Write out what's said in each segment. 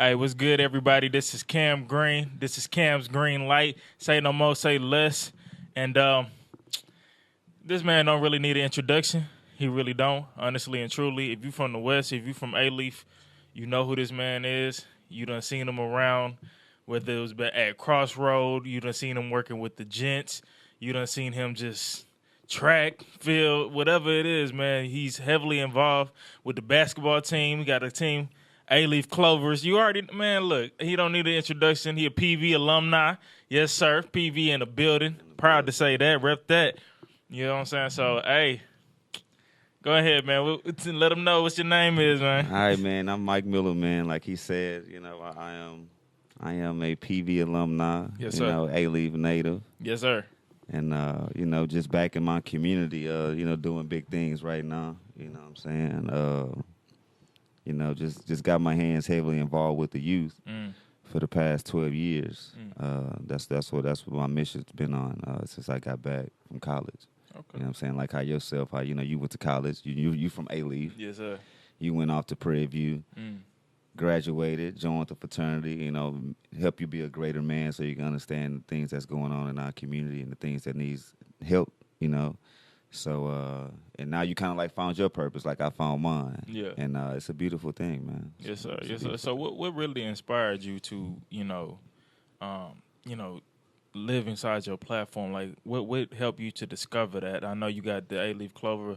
Hey, what's good, everybody? This is Cam Green. This is Cam's Green Light. Say no more, say less. And this man don't really need an introduction. He really don't, honestly and truly. If you from the West, if you from Alief, you know who this man is. You done seen him around, whether it was at Crossroad. You done seen him working with the gents. You done seen him just track, field, whatever it is, man. He's heavily involved with the basketball team. We got a team, Alief Clovers. You already, man, look, he don't need an introduction. He a PV alumni. Yes, sir. PV in the building. Proud to say that. Rep that. You know what I'm saying? So, hey, go ahead, man. Let them know what your name is, man. All right, man. I'm Mike Miller, man. Like he said, I am a PV alumni. Yes, sir. Alief native. Yes, sir. And, just back in my community, doing big things right now. You know what I'm saying? Just got my hands heavily involved with the youth for the past 12 years. That's what my mission's been on since I got back from college. Okay. You know what I'm saying? Like how yourself, you went to college. You from Alief. Yes, sir. You went off to Prairie View. Graduated, joined the fraternity, help you be a greater man so you can understand the things that's going on in our community and the things that needs help, So, and now you kind of like found your purpose like I found mine. Yeah. And it's a beautiful thing, man. Yes, sir. Yes, sir. So what really inspired you to, live inside your platform? Like, what helped you to discover that? I know you got the Alief Clover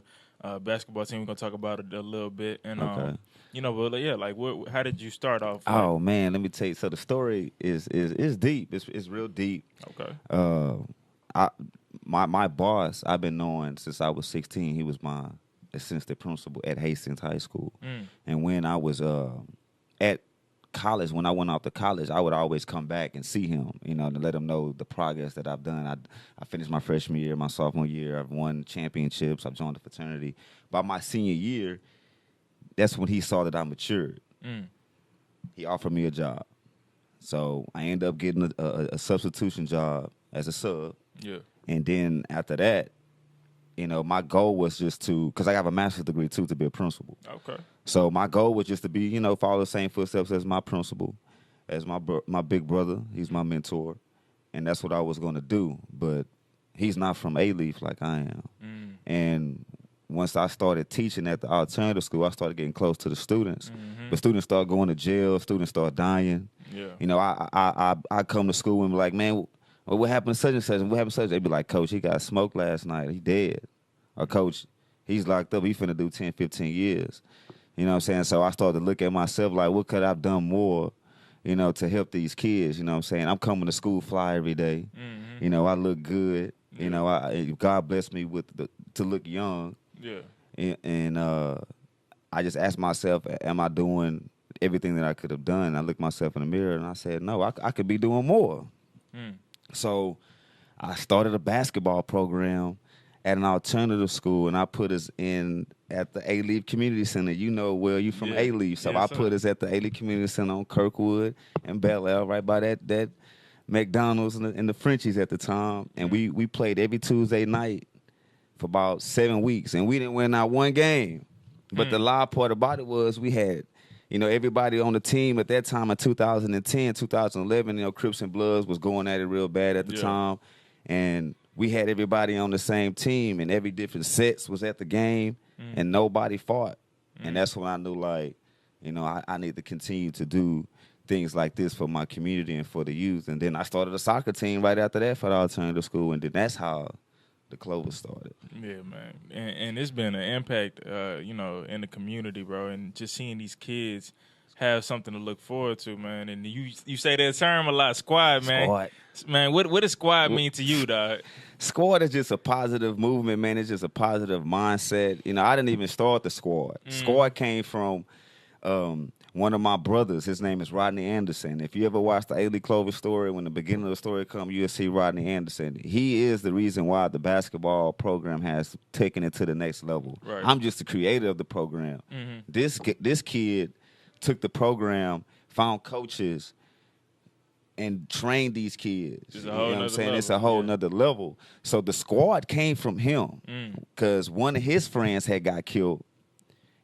basketball team. We're going to talk about it a little bit. And, okay. But yeah, like, how did you start off? Oh, man, let me tell you. So the story is deep. It's real deep. Okay. My boss, I've been knowing since I was 16. He was my assistant principal at Hastings High School. And when I was at college, when I went off to college, I would always come back and see him, to let him know the progress that I've done. I finished my freshman year, my sophomore year. I've won championships. I've joined the fraternity. By my senior year, that's when he saw that I matured. He offered me a job. So I ended up getting a substitution job as a sub. Yeah. And then after that, my goal was just because I have a master's degree too, to be a principal. Okay. So my goal was just to be, follow the same footsteps as my principal, as my big brother. He's my mentor. And that's what I was going to do. But he's not from Alief like I am. And once I started teaching at the alternative school, I started getting close to the students. The students started going to jail. Students started dying. Yeah. I come to school and be like, man, well, what happened to such and such? And what happened to such? They'd be like, Coach, he got smoked last night. He dead. Or, Coach, he's locked up. He finna do 10, 15 years. You know what I'm saying? So I started to look at myself like, what could I have done more, to help these kids? You know what I'm saying? I'm coming to school fly every day. I look good. Yeah. God blessed me to look young. Yeah. And I just asked myself, am I doing everything that I could have done? I looked myself in the mirror and I said, no, I could be doing more. So I started a basketball program at an alternative school, and I put us in at the Alief Community Center. You from Alief. So I put us at the Alief Community Center on Kirkwood and Bel Air, right by that McDonald's and the Frenchies at the time. And we played every Tuesday night for about 7 weeks, and we didn't win not one game. But the live part about it was we had, everybody on the team at that time in 2010, 2011, Crips and Bloods was going at it real bad at the time. And we had everybody on the same team, and every different sets was at the game, and nobody fought. And that's when I knew, like, I need to continue to do things like this for my community and for the youth. And then I started a soccer team right after that for the alternative school, and then that's how the Clovers started. Yeah, man. And it's been an impact, in the community, bro. And just seeing these kids have something to look forward to, man. And you say that term a lot, squad, man. Squad. Man, what does squad mean to you, dog? Squad is just a positive movement, man. It's just a positive mindset. I didn't even start the squad. Squad came from one of my brothers. His name is Rodney Anderson. If you ever watch the Alief Clover story, when the beginning of the story comes, you'll see Rodney Anderson. He is the reason why the basketball program has taken it to the next level. Right. I'm just the creator of the program. This kid took the program, found coaches, and trained these kids. It's you a know whole what I'm nother saying? level. It's a whole nother level. So the squad came from him because one of his friends had got killed,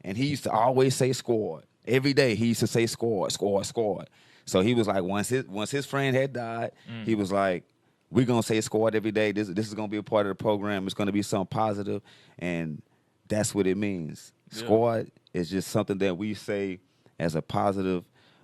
and he used to always say squad. Every day he used to say squad, squad, squad. So he was like, once his friend had died, he was like, we're gonna say squad every day. This is gonna be a part of the program. It's gonna be something positive, and that's what it means. Yeah. Squad is just something that we say as a positive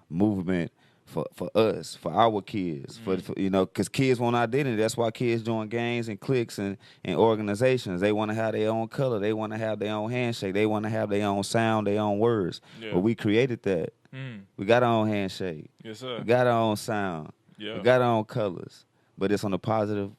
movement for us, for our kids, for because kids want identity. That's why kids join gangs and cliques and organizations. They want to have their own color. They want to have their own handshake. They want to have their own sound, their own words. Yeah. But we created that. We got our own handshake. Yes, sir. We got our own sound. Yeah. We got our own colors. But it's on a positive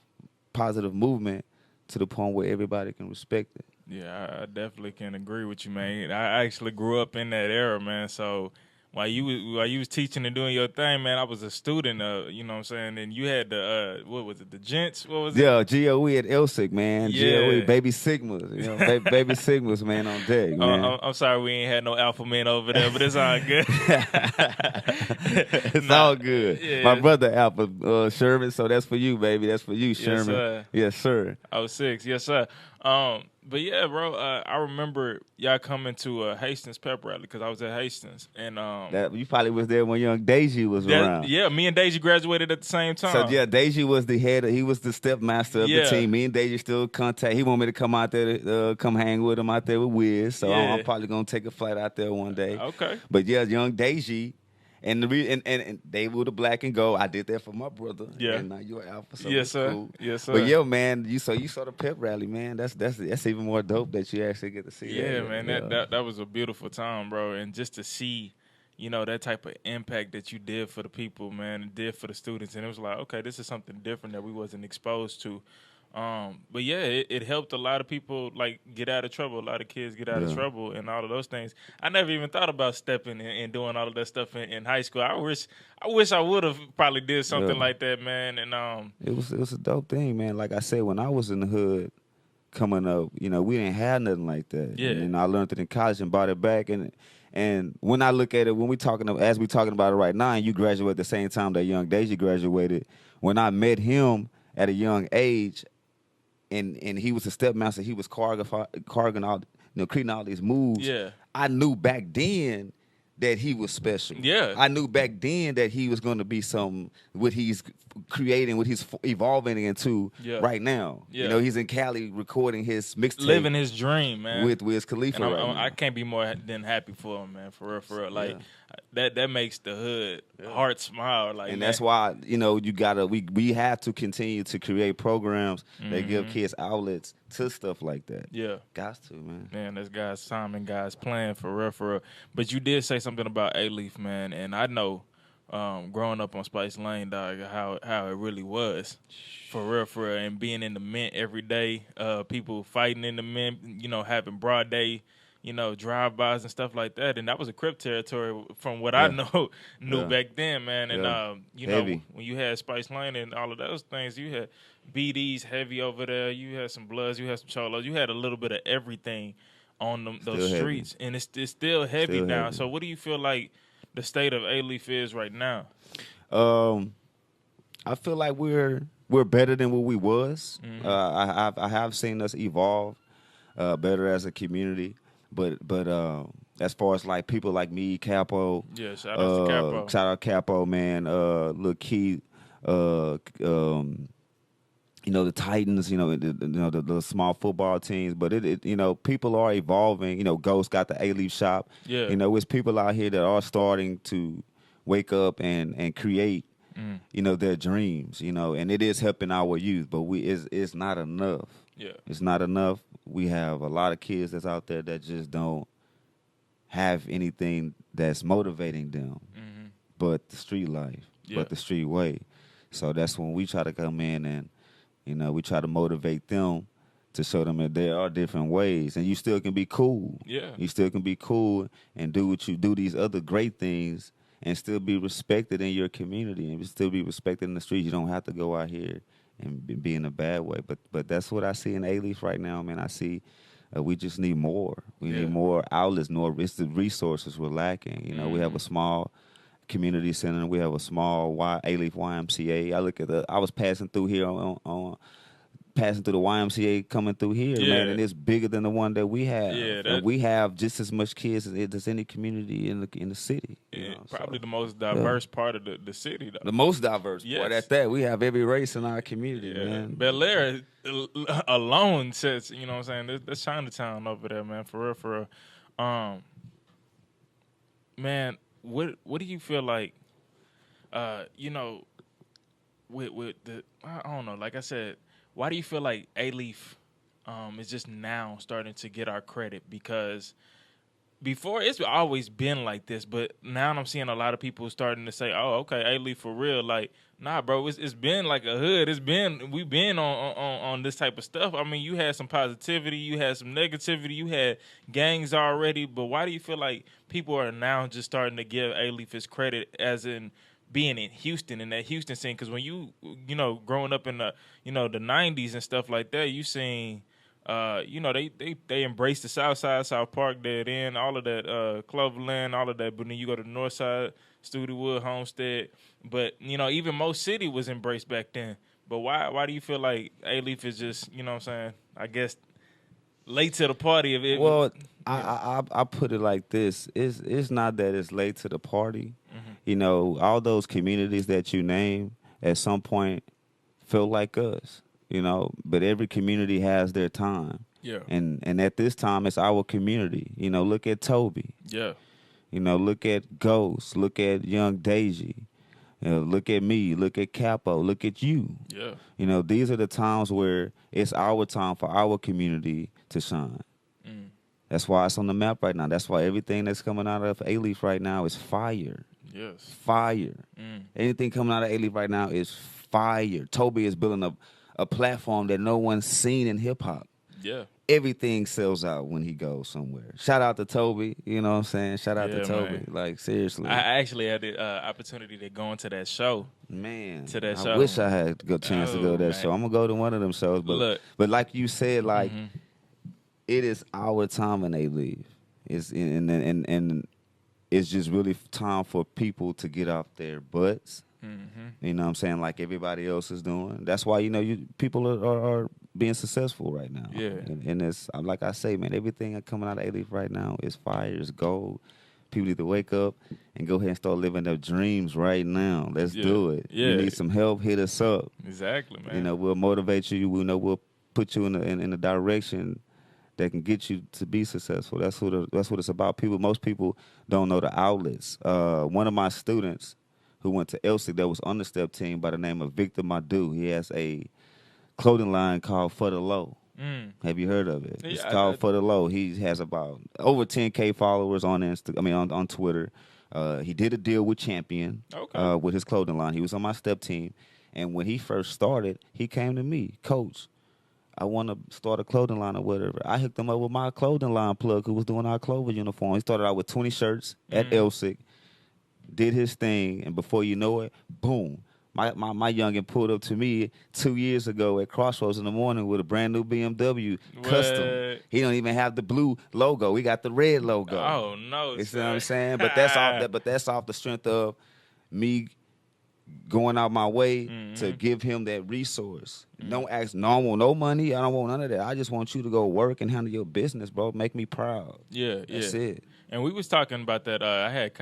movement to the point where everybody can respect it. Yeah, I definitely can agree with you, man. I actually grew up in that era, man. So while you was teaching and doing your thing, man, I was a student. You know what I'm saying? And you had the what was it? The gents? What was it? Yeah, GOE at LSIC, man. Yeah. GOE, baby Sigmas. You know, baby Sigmas, man, on deck, man. I'm sorry we ain't had no alpha men over there, but it's all good. It's all good. Yeah. My brother Alpha Sherman, so that's for you, baby. That's for you, Sherman. Sir. Yes, sir. 06, yes, sir. But yeah, bro, I remember y'all coming to Hastings pep rally because I was at Hastings, and You probably was there when young Deji was around. Yeah, me and Deji graduated at the same time. So yeah, Deji was the head. He was the stepmaster of Yeah. the team. Me and Deji still contact. He want me to come out there, to, come hang with him out there with Wiz. So Yeah. I'm probably gonna take a flight out there one day. Okay. But yeah, young Deji. And and they were the black and gold. I did that for my brother. Yeah. And now you're Alpha. So Yes, it's sir. Cool. Yes, sir. But yeah, man, you saw the pep rally, man. That's even more dope that you actually get to see. Yeah, that. man, that was a beautiful time, bro. And just to see, that type of impact that you did for the people, man, and did for the students, and it was like, okay, this is something different that we wasn't exposed to. But yeah, it helped a lot of people like get out of trouble. A lot of kids get out of trouble and all of those things. I never even thought about stepping and doing all of that stuff in high school. I wish I would have probably did something like that, man. And it was a dope thing, man. Like I said, when I was in the hood coming up, we didn't have nothing like that. Yeah. And I learned it in college and brought it back. And when I look at it, as we talking about it right now, and you graduate at the same time that young Deji graduated, when I met him at a young age, and he was a stepmaster, he was carving all, creating all these moves. Yeah. I knew back then that he was special. Yeah. I knew back then that he was going to be what he's creating, what he's evolving into right now. Yeah. He's in Cali recording his mixtape. living his dream, man. With Wiz Khalifa and right now. I can't be more than happy for him, man. For real. Like that makes the hood heart smile. Like, and man. that's why we have to continue to create programs that give kids outlets to stuff like that. Yeah, got to, man. Man, that's God's time and God's plan for real. But you did say something about Alief, man, and I know growing up on Spice Lane, dog, how it really was. For real, and being in the Mint every day, people fighting in the Mint, having broad day, drive-bys and stuff like that, and that was a Crip territory from what I knew back then, man. And Heavy. when you had Spice Lane and all of those things, you had BDs heavy over there, you had some Bloods, you had some Cholos, you had a little bit of everything on those streets, and it's still heavy now. Heavy. So what do you feel like the state of Alief is right now? I feel like we're better than what we was. I have seen us evolve better as a community, but as far as like people like me, Capo, shout out to Capo, shout out Capo, man, Lil Keith, the Titans, the small football teams, but it people are evolving. Ghost got the Alief shop. Yeah. It's people out here that are starting to wake up and create, their dreams, and it is helping our youth, but it's not enough. Yeah. It's not enough. We have a lot of kids that's out there that just don't have anything that's motivating them, but the street life, but the street way. So that's when we try to come in and, we try to motivate them to show them that there are different ways, and you still can be cool. Yeah. You still can be cool and do what you do, these other great things, and still be respected in your community and still be respected in the streets. You don't have to go out here and be in a bad way. But that's what I see in Alief right now, man. I see we just need more. We need more outlets. It's the resources we're lacking. We have a small community center. We have a small Alief YMCA. I was passing through here on passing through the YMCA coming through here, man, and it's bigger than the one that we have. Yeah, and we have just as much kids as any community in the city. You know? Probably the most diverse part of the city, though. The most diverse part. At that, we have every race in our community, man. Bel-Air alone says, you know what I'm saying? There's Chinatown over there, man. For real. Man, what do you feel like? You know, with the I don't know. Like I said, why do you feel like Alief is just now starting to get our credit? Because before it's always been like this, but now I'm seeing a lot of people starting to say, "Oh, okay, Alief for real." Like, nah, bro, it's been like a hood. We've been on this type of stuff. I mean, you had some positivity, you had some negativity, you had gangs already. But why do you feel like people are now just starting to give Alief his credit as in being in Houston, in that Houston scene? Because when you growing up in the the 90s and stuff like that, you seen they embraced the South Side, South Park, Dead End, all of that, Cloverland, all of that. But then you go to the North Side, Studewood, Homestead. But even Most City was embraced back then. But why do you feel like Alief is just what I'm saying? I guess late to the party of it. Well, I put it like this: it's not that it's late to the party. Mm-hmm. All those communities that you name at some point feel like us. But every community has their time. Yeah. And at this time, it's our community. Look at Toby. Yeah. Look at Ghost. Look at Young Deji. Look at me. Look at Capo. Look at you. Yeah. These are the times where it's our time for our community to shine. That's why it's on the map right now. That's why everything that's coming out of Alief right now is fire. Yes. Fire. Anything coming out of Alief right now is fire. Toby is building a platform that no one's seen in hip-hop. Yeah. Everything sells out when he goes somewhere. Shout out to Toby, you know what I'm saying? Shout out to Toby. Man. Like, seriously. I actually had the opportunity to go into that show. Man. To that show. I show. wish I had a chance to go to that show. I'm going to go to one of them shows. But like you said, like, it is our time when they leave. And it's just really time for people to get off their butts. You know what I'm saying? Like everybody else is doing. That's why, people are being successful right now. Yeah. And it's, like I say, man, everything coming out of Alief right now is fire, is gold. People need to wake up and go ahead and start living their dreams right now. Let's do it. Yeah. You need some help, hit us up. Exactly, man. We'll motivate you. We'll put you in a direction that can get you to be successful. That's what it's about. Most people don't know the outlets. One of my students who went to Elsick that was on the step team by the name of Victor Madu. He has a clothing line called For the Low. Have you heard of it? It's called For the Low. He has about over 10K followers on on Twitter. He did a deal with Champion with his clothing line. He was on my step team. And when he first started, he came to me, Coach, I want to start a clothing line or whatever. I hooked him up with my clothing line plug who was doing our Clover uniform. He started out with 20 shirts at Elsick. Did his thing, and before you know it, boom. My youngin pulled up to me 2 years ago at Crossroads in the morning with a brand new BMW custom. He don't even have the blue logo. We got the red logo. Oh no! You see what I'm saying? But that's off the strength of me going out my way to give him that resource. Don't ask. No, I don't want no money. I don't want none of that. I just want you to go work and handle your business, bro. Make me proud. Yeah, that's it. And we was talking about that. I had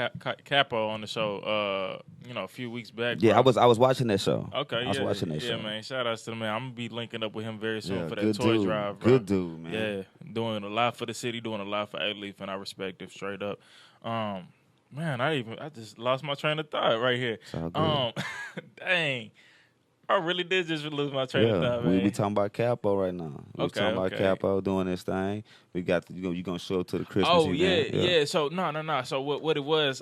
Capo on the show, a few weeks back. Yeah, bro. I was watching that show. Okay, I was watching that show. Yeah, man. Shout outs to the man. I'm gonna be linking up with him very soon for that good toy dude. drive, bro. Good dude, man. Yeah, doing a lot for the city, doing a lot for Alief, and I respect him straight up. Man, I just lost my train of thought right here. It's all good. Dang. I really did just lose my train of thought, man. We talking about Capo right now. We talking about Capo doing this thing. We got you gonna show up to the Christmas event. Yeah. So no. So what it was,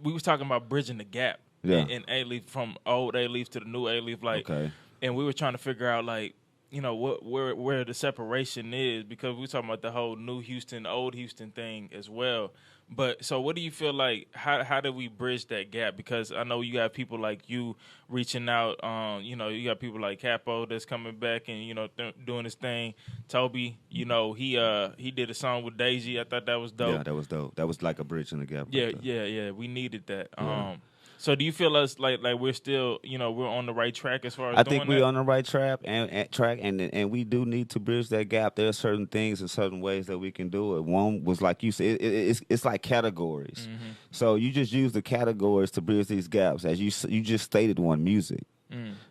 we was talking about bridging the gap in Alief, from old Alief to the new Alief, and we were trying to figure out where the separation is, because we were talking about the whole new Houston, old Houston thing as well. But so what do you feel like, how do we bridge that gap? Because I know you got people like you reaching out, you got people like Capo that's coming back and, doing his thing. Toby, he did a song with Daisy. I thought that was dope. Yeah, that was dope. That was like a bridge in the gap. Yeah. We needed that. Yeah. So do you feel us like we're still, we're on the right track as far as I doing think that? we're on the right track, and we do need to bridge that gap. There are certain things and certain ways that we can do it. One was like you said, it's like categories. Mm-hmm. So you just use the categories to bridge these gaps. As you just stated, one music.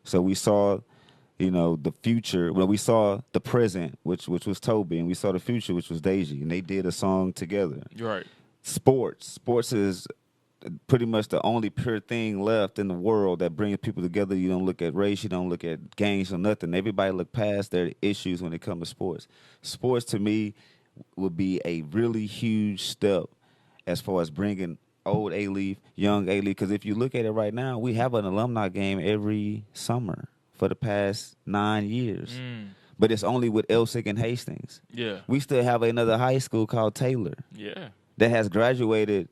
So we saw, the future. Well, we saw the present, which was Toby, and we saw the future, which was Deji, and they did a song together. You're right. Sports is pretty much the only pure thing left in the world that brings people together. You don't look at race, you don't look at gangs or nothing. Everybody look past their issues when it comes to sports. Sports to me would be a really huge step as far as bringing old Alief, young Alief. Because if you look at it right now, we have an alumni game every summer for the past 9 years. But it's only with Elsik and Hastings. Yeah. We still have another high school called Taylor Yeah. that has graduated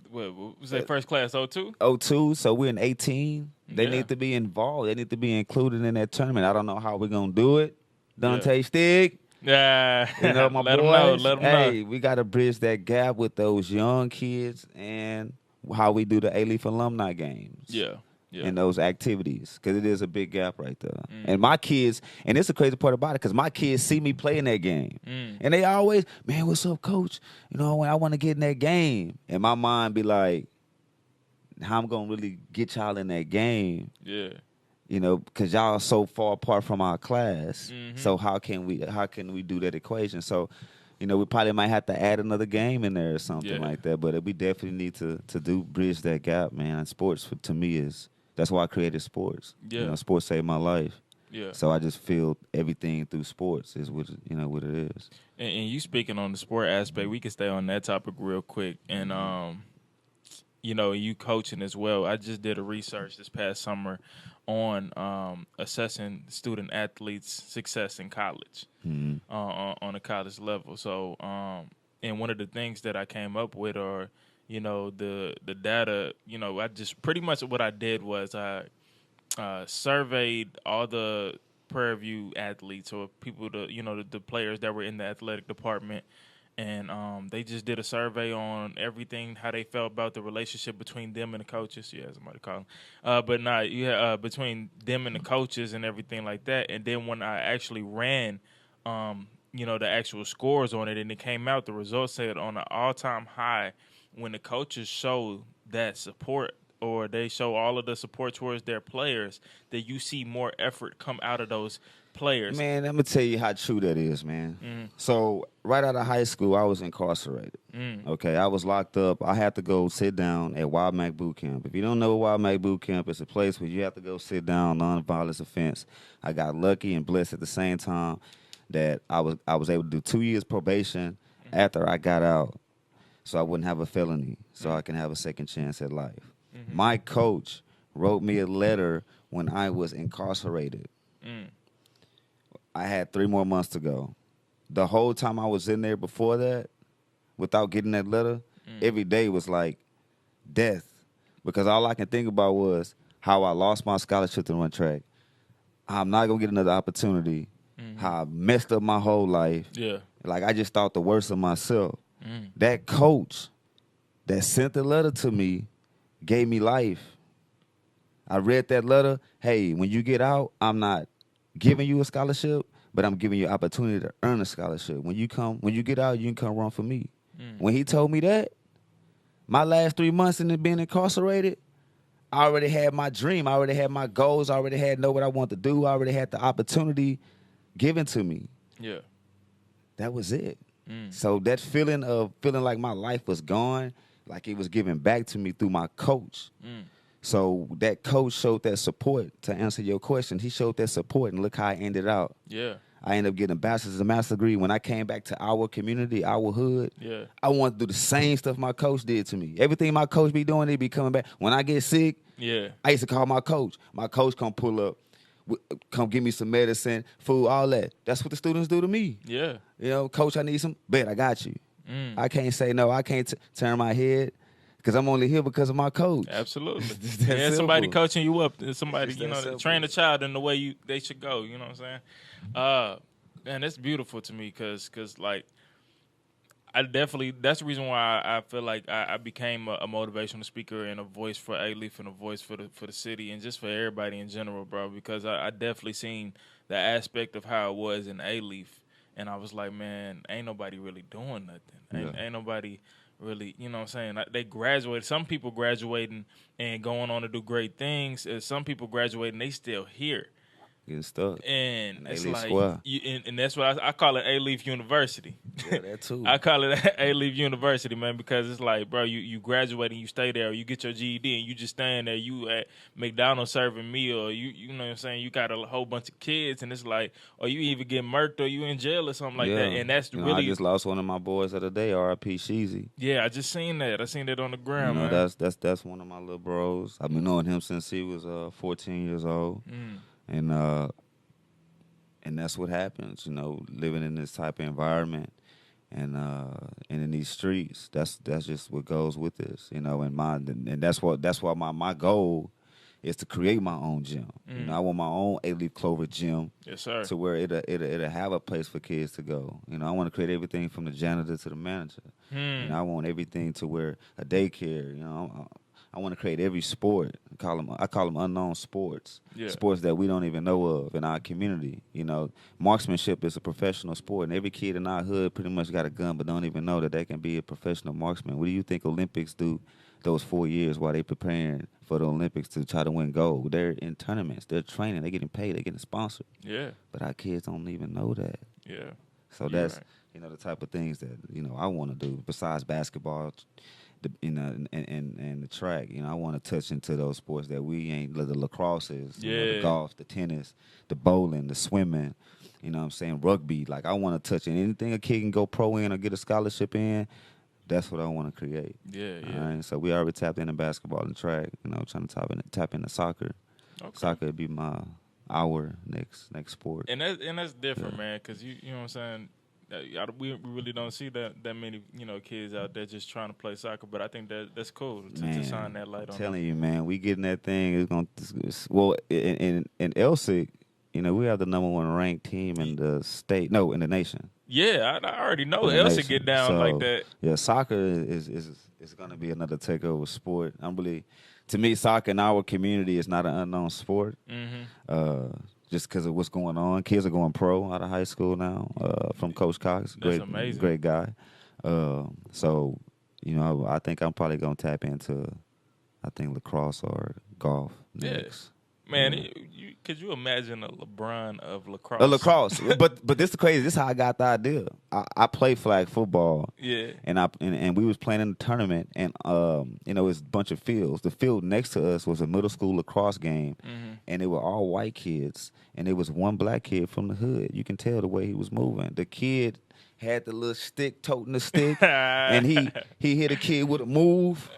What was that first class 02? 02, so we're in 18. They Yeah. need to be involved. They need to be included in that tournament. I don't know how we're going to do it. Dante Yeah. Stig, Yeah. my Let boys. them know. Hey, we got to bridge that gap with those young kids and how we do the Alief alumni games. Yeah. Yeah. And those activities, because it is a big gap right there. And my kids, and it's the crazy part about it, because my kids see me playing that game. And they always, man, what's up, coach? I want to get in that game. And my mind be like, how I'm going to really get y'all in that game? Yeah. Because y'all are so far apart from our class. So how can we do that equation? So, we probably might have to add another game in there or something like that. But we definitely need to bridge that gap, man. And sports, to me, that's why I created sports. Yeah. Sports saved my life. Yeah. So I just feel everything through sports is what what it is. And you speaking on the sport aspect, we can stay on that topic real quick. And you coaching as well. I just did a research this past summer on assessing student athletes' success in college on a college level. So, and one of the things that I came up with are, the data. I just pretty much what I did was I surveyed all the Prairie View athletes or people, the players that were in the athletic department. And they just did a survey on everything, how they felt about the relationship between them and the coaches. Yeah, somebody call them. Between them and the coaches and everything like that. And then when I actually ran, the actual scores on it, and it came out, the results said on an all-time high when the coaches show that support or they show all of the support towards their players, that you see more effort come out of those players. Man, I'm going to tell you how true that is, man. So right out of high school, I was incarcerated. Okay, I was locked up. I had to go sit down at Wild Mac Boot Camp. If you don't know Wild Mac Boot Camp, it's a place where you have to go sit down, nonviolence offense. I got lucky and blessed at the same time that I was able to do 2 years probation after I got out, so I wouldn't have a felony, so I can have a second chance at life. My coach wrote me a letter when I was incarcerated. I had 3 more months to go. The whole time I was in there before that, without getting that letter, every day was like death. Because all I can think about was how I lost my scholarship to run track, how I'm not going to get another opportunity, how I messed up my whole life. Yeah. Like, I just thought the worst of myself. That coach that sent the letter to me gave me life. I read that letter. Hey, when you get out, I'm not giving you a scholarship, but I'm giving you an opportunity to earn a scholarship. When you get out, you can come run for me. When he told me that, my last 3 months in being incarcerated, I already had my dream. I already had my goals. I already know what I want to do. I already had the opportunity given to me. Yeah. That was it. So that feeling like my life was gone, like it was given back to me through my coach. So that coach showed that support. To answer your question, he showed that support, and look how I ended out. Yeah. I ended up getting a bachelor's and master's degree. When I came back to our community, our hood, I wanted to do the same stuff my coach did to me. Everything my coach be doing, they be coming back. When I get sick, I used to call my coach. My coach come pull up, come give me some medicine, food, all that. That's what the students do to me. Yeah. Coach, I need some. Bet, I got you. I can't say no. I can't turn my head. Because I'm only here because of my coach. Absolutely. Simple. Somebody coaching you up. Somebody, simple. train a child in the way they should go. You know what I'm saying? Man, that's beautiful to me because like, I definitely. That's the reason why I feel like I became a motivational speaker and a voice for Alief and a voice for the city and just for everybody in general, bro. Because I definitely seen the aspect of how it was in Alief, and I was like, man, ain't nobody really doing nothing. Ain't nobody really, you know what I'm saying? Like, they graduated. Some people graduating and going on to do great things. Some people graduating, they still here. Getting stuck. And it's A-Leaf like, Square. and that's what I call it, Alief University. Yeah, that too. I call it Alief University, man, because it's like, bro, you graduate and you stay there, or you get your GED and you just stand there, you at McDonald's serving meal, or you know what I'm saying, you got a whole bunch of kids, and it's like, or you even get murked, or you in jail or something like that, and that's really. I just lost one of my boys of the day, R.I.P. Sheezy. Yeah, I just seen that. I seen that on the ground, man. That's one of my little bros. I've been knowing him since he was 14 years old, and that's what happens, living in this type of environment and in these streets. That's just what goes with this, and that's why my goal is to create my own gym. I want my own Alief Clover gym. Yes, sir. To where it'll have a place for kids to go. I want to create everything from the janitor to the manager. I want everything to where a daycare. I want to create every sport. I call them unknown sports. Yeah. Sports that we don't even know of in our community. Marksmanship is a professional sport, and every kid in our hood pretty much got a gun, but don't even know that they can be a professional marksman. What do you think Olympics do those 4 years while they preparing for the Olympics to try to win gold? They're in tournaments. They're training. They're getting paid. They're getting sponsored. Yeah. But our kids don't even know that. Yeah. So that's right. The type of things that I want to do besides basketball. And the track, I want to touch into those sports that we ain't, the lacrosses, the golf, the tennis, the bowling, the swimming, what I'm saying, rugby. Like, I want to touch in anything a kid can go pro in or get a scholarship in. That's what I want to create. Yeah. All right? So we already tapped into basketball and track, trying to tap into soccer. Okay. Soccer would be our next sport. And that's different, man, because you know what I'm saying. We really don't see that many kids out there just trying to play soccer, but I think that's cool to shine that light on. I'm telling you, man, we getting that thing. In LSIC, we have the number 1 ranked team in the state. No, in the nation. Yeah, I already know LSIC get down like that. Yeah, soccer is going to be another takeover sport. To me, soccer in our community is not an unknown sport. Just because of what's going on. Kids are going pro out of high school now from Coach Cox. That's amazing. Great guy. So, I think I'm probably going to tap into, lacrosse or golf next. Man, could you imagine a LeBron of lacrosse? A lacrosse. but this is crazy. This is how I got the idea. I play flag football. Yeah. And we was playing in the tournament, and it's a bunch of fields. The field next to us was a middle school lacrosse game, and they were all white kids, and there was one black kid from the hood. You can tell the way he was moving. The kid had the little stick, toting the stick, and he hit a kid with a move.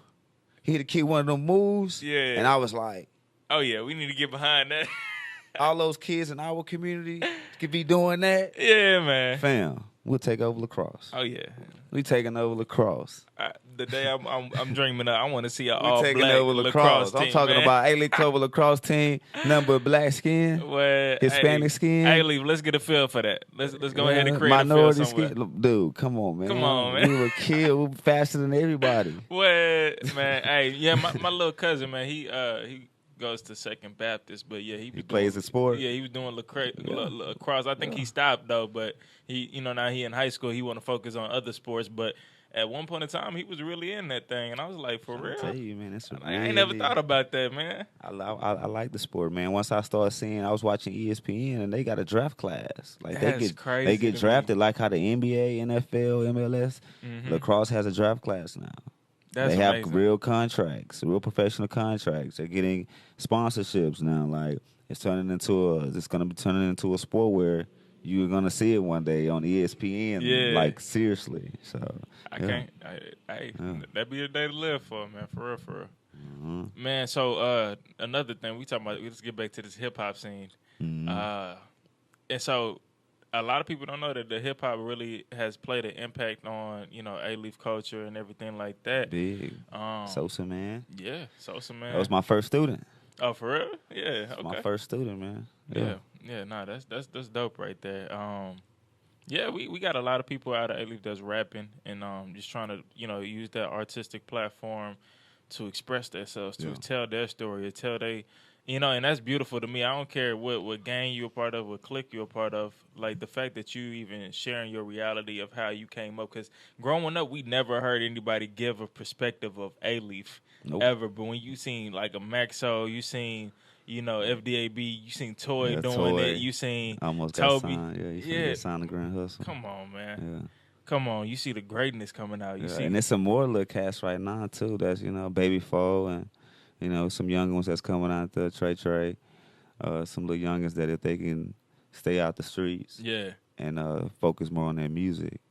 He hit a kid one of them moves. Yeah. And I was like, oh, yeah, we need to get behind that. All those kids in our community could be doing that. Yeah, man. Fam, we'll take over lacrosse. Oh, yeah. We taking over lacrosse. The day I'm dreaming of, I want to see an all black lacrosse team. I'm talking about Alief Clover lacrosse team, number of black skin, Hispanic skin. Alief, let's get a feel for that. Let's go ahead and create minority a feel somewhere. Skin. Dude, come on, man. Come on, man. We were killed. We were faster than everybody. What, man? Hey, yeah, my little cousin, man, he goes to Second Baptist, but yeah, he plays the sport. Yeah, he was doing lacrosse. I think he stopped though, but he, now he in high school. He want to focus on other sports, but at one point in time, he was really in that thing, and I was like, for real. I tell you, man, I ain't never thought about that, man. I like the sport, man. Once I started seeing, I was watching ESPN, and they got a draft class. Like crazy. They get drafted like how the NBA, NFL, MLS, lacrosse has a draft class now. That's they have amazing. Real contracts, real professional contracts. They're getting sponsorships now. Like it's going to be turning into a sport where you're going to see it one day on ESPN. Yeah. Like seriously. So that'd be a day to live for, man. For real. Man, so another thing we talking about. Let's get back to this hip hop scene. And so a lot of people don't know that the hip hop really has played an impact on, Alief culture and everything like that. Big. Sosa, man. Yeah, Sosa, man. That was my first student. Oh, for real? Yeah. Okay. My first student, man. Yeah. Nah, that's dope right there. Yeah, we got a lot of people out of Alief that's rapping and just trying to use that artistic platform to express themselves, to tell their story, to tell they, and that's beautiful to me. I don't care what gang you're a part of, what clique you're a part of. Like the fact that you even sharing your reality of how you came up. Because growing up, we never heard anybody give a perspective of Alief ever. But when you seen like a Maxo, you seen FDAB, you seen Toy doing it, you seen almost Toby. got signed. Yeah, you finna get signed to Grand Hustle. Come on, man. Yeah. Come on, you see the greatness coming out. You see, and there's some more little cats right now too. That's Baby Foe and some young ones that's coming out there. Trey, some little youngins that if they can stay out the streets, and focus more on their music,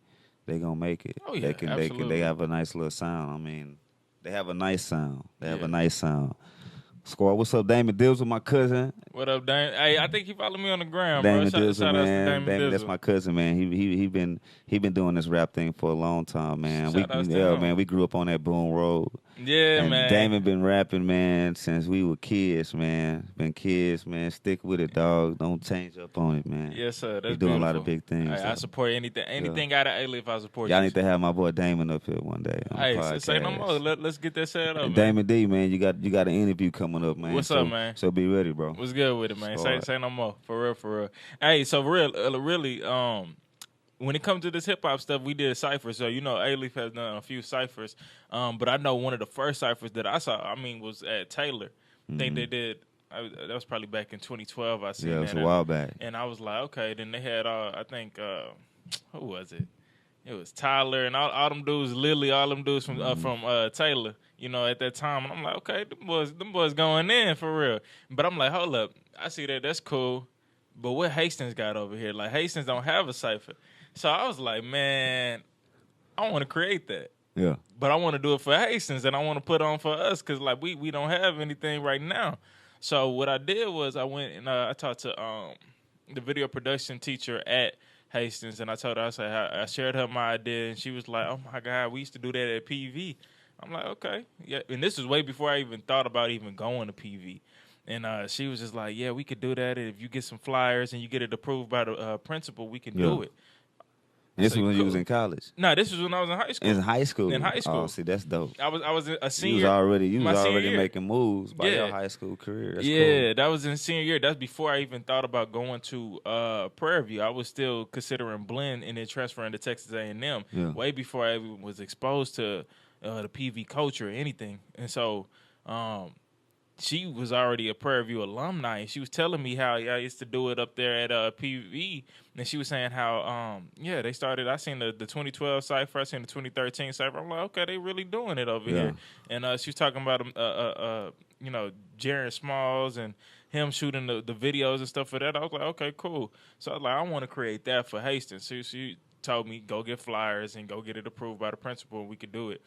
they gonna make it. Oh yeah, absolutely. They have a nice little sound. I mean, they have a nice sound. Squad, what's up, Damon Dills with my cousin? What up, Damon? Hey, I think he followed me on the ground, Damon bro. Dills, man. Damon, that's my cousin, man. He been doing this rap thing for a long time, man. Man. We grew up on that Boone Road. Yeah, and man. Damon been rapping, man, since we were kids, man. Been kids, man. Stick with it, dog. Don't change up on it, man. Yes, sir. That's He's doing a lot of big things. Hey, I support anything out of Alief. I support. Y'all need to have my boy Damon up here one day. Hey, say no more. Let's get that set up, man. Damon D, man, you got an interview coming up, man. What's up, man? So be ready, bro. What's good with it, man? Say no more. For real. Hey, so really, when it comes to this hip hop stuff, we did ciphers. So Alief has done a few ciphers. But I know one of the first ciphers that I saw, was at Taylor. I think they did. That was probably back in 2012. I seen it was a while back. And I was like, okay. Then they had, I think, who was it? It was Tyler and all them dudes, Lily, all them dudes from Taylor. At that time, and I'm like, okay, them boys going in for real. But I'm like, hold up, I see that. That's cool. But what Hastings got over here? Like Hastings don't have a cipher. So I was like, man, I want to create that. Yeah. But I want to do it for Hastings, and I want to put on for us because like we don't have anything right now. So what I did was I went and I talked to the video production teacher at Hastings, and I told her, I shared her my idea, and she was like, oh my God, we used to do that at PV. I'm like, okay. Yeah. And this was way before I even thought about even going to PV. And she was just like, yeah, we could do that. If you get some flyers and you get it approved by the principal, we can do it. This was when you was in college? No, this was when I was in high school. In high school? In high school. Oh, see, that's dope. I was a senior. You was already making moves by your high school career. That's cool. That was in senior year. That's before I even thought about going to Prairie View. I was still considering blend and then transferring to Texas A&M. Yeah. Way before I even was exposed to the PV culture or anything. And so she was already a Prairie View alumni, and she was telling me how I used to do it up there at PV, and she was saying how they started. I seen the 2012 cipher, I seen the 2013 cipher. I'm like, okay, they really doing it over here. And she was talking about Jaron Smalls and him shooting the videos and stuff for that. I was like, okay, cool. So I was like, I want to create that for Hastings. So she told me go get flyers and go get it approved by the principal, and we could do it.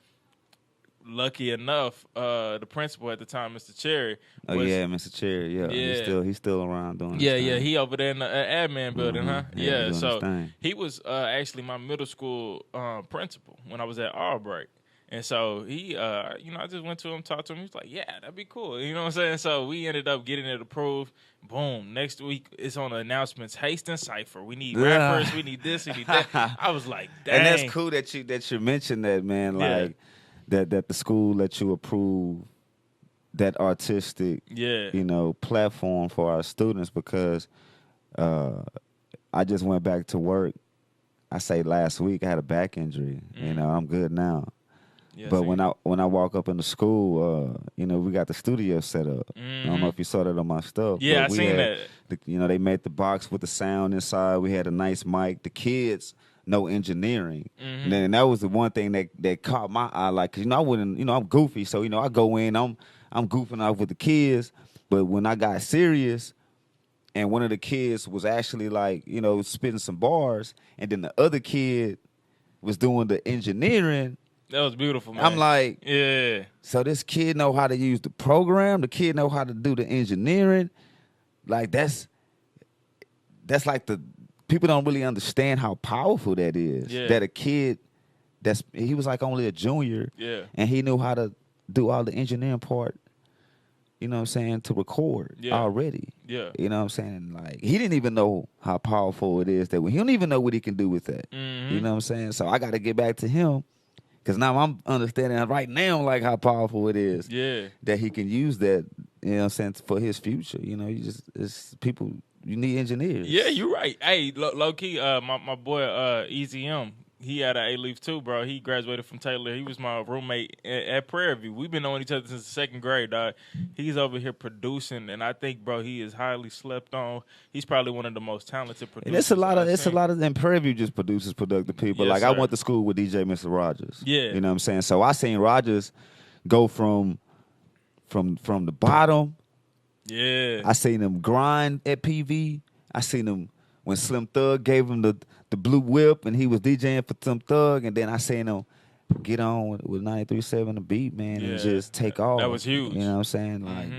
Lucky enough, the principal at the time, Mr. Cherry. Mr. Cherry. Yeah. He's still around doing. He over there in the admin building, huh? Yeah. So he was actually my middle school principal when I was at Albright, and so he, I just went to him, talked to him. He was like, "Yeah, that'd be cool." You know what I'm saying? So we ended up getting it approved. Boom. Next week, it's on the announcements. Hastings Cipher. We need rappers. We need this. We need that. I was like, dang. And that's cool that you mentioned that, man. Like. That the school let you approve that artistic, platform for our students because I just went back to work. I say last week I had a back injury. I'm good now. Yes, but when I walk up in the school, we got the studio set up. I don't know if you saw that on my stuff. Yeah, I seen that. They made the box with the sound inside. We had a nice mic. The kids know engineering. And that was the one thing that caught my eye. Like, cause I wouldn't, I'm goofy, so I go in, I'm goofing off with the kids. But when I got serious, and one of the kids was actually like, spitting some bars, and then the other kid was doing the engineering. That was beautiful, man. I'm like, yeah. So this kid know how to use the program. The kid know how to do the engineering. Like that's like people don't really understand how powerful that is. Yeah. That a kid he was like only a junior. Yeah. And he knew how to do all the engineering part you know what I'm saying, to record already. Yeah. You know what I'm saying? Like, he didn't even know how powerful it is that he don't even know what he can do with that. Mm-hmm. You know what I'm saying? So I got to get back to him because now I'm understanding right now, like, how powerful it is that he can use that, you know what I'm saying, for his future. You know, it's people, you need engineers. Yeah, you're right. Hey, low key, my boy Easy M, he had an Alief too, bro. He graduated from Taylor. He was my roommate at Prairie View. We've been knowing each other since the second grade, dog. He's over here producing, and I think, bro, he is highly slept on. He's probably one of the most talented producers. And it's a lot of, and Prairie View just produces productive people. Yes, like, sir. I went to school with DJ Mr. Rogers. Yeah. You know what I'm saying? So I seen Rogers go from the bottom. Yeah. I seen him grind at PV. I seen him when Slim Thug gave him the blue whip and he was DJing for Slim Thug, and then I seen him get on with 93.7 the beat, man, and just take off. That was huge. You know what I'm saying? Like,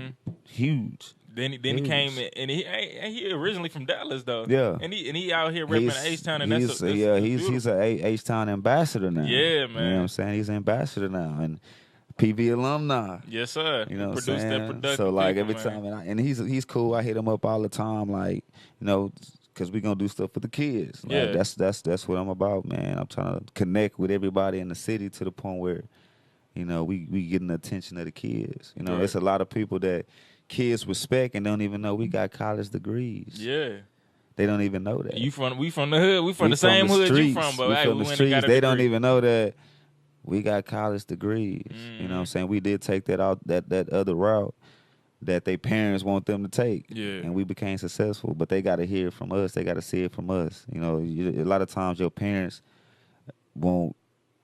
huge. Then he came in, and he originally from Dallas though. Yeah. And he out here repping H-Town, and that's he's a H-Town ambassador now. Yeah, man. You know what I'm saying? He's an ambassador now, and PV alumni. Yes, sir. You know what I'm Produced saying? that productive So like people, every man. time, and he's cool. I hit him up all the time, like, you know, because we gonna do stuff for the kids. Like, that's what I'm about, man. I'm trying to connect with everybody in the city to the point where, you know, we getting the attention of the kids. You know, It's a lot of people that kids respect and don't even know we got college degrees. Yeah. They don't even know that. We from the hood. We from the same hood you from, but we from the went and streets. got a They degree. don't even know that we got college degrees. You know what I'm Mm-hmm. saying? We did take that out that other route that their parents want them to take. Yeah. And we became successful. But they got to hear it from us. They got to see it from us. You know, a lot of times your parents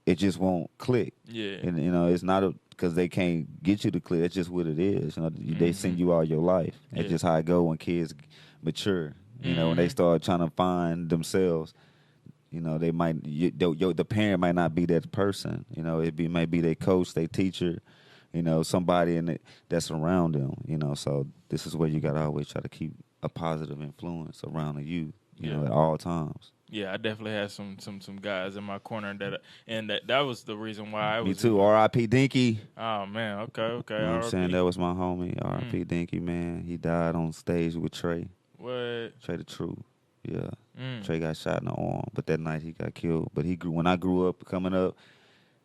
just won't click. Yeah. And, you know, it's not because they can't get you to click. It's just what it is. You know, they send you all your life. That's just how it go when kids mature. You know, when they start trying to find themselves, you know, they might, the parent might not be that person. You know, might be their coach, their teacher, you know, somebody that's around them, you know. So this is where you got to always try to keep a positive influence around the youth, you know, at all times. Yeah, I definitely had some guys in my corner that was the reason why I was. Me too. R.I.P. Dinky. Oh man, okay. You know what I'm saying? That was my homie. R.I.P. Dinky, man. He died on stage with Trey. What? Trey the Truth. Yeah. Trey got shot in the arm, but that night he got killed. But when I grew up, coming up,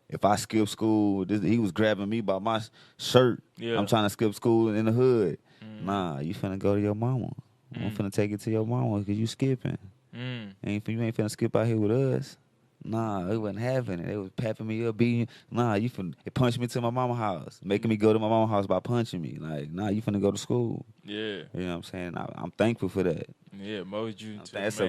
if I skipped school, he was grabbing me by my shirt. Yeah. I'm trying to skip school in the hood. Nah, you finna go to your mama. I'm finna take it to your mama because you skipping. You ain't finna skip out here with us. Nah, it wasn't happening. They was papping me up, beating. Nah, it punched me to my mama's house, making me go to my mama's house by punching me. Like, nah, you finna go to school. Yeah. You know what I'm saying? I'm thankful for that. Yeah, most you too, That's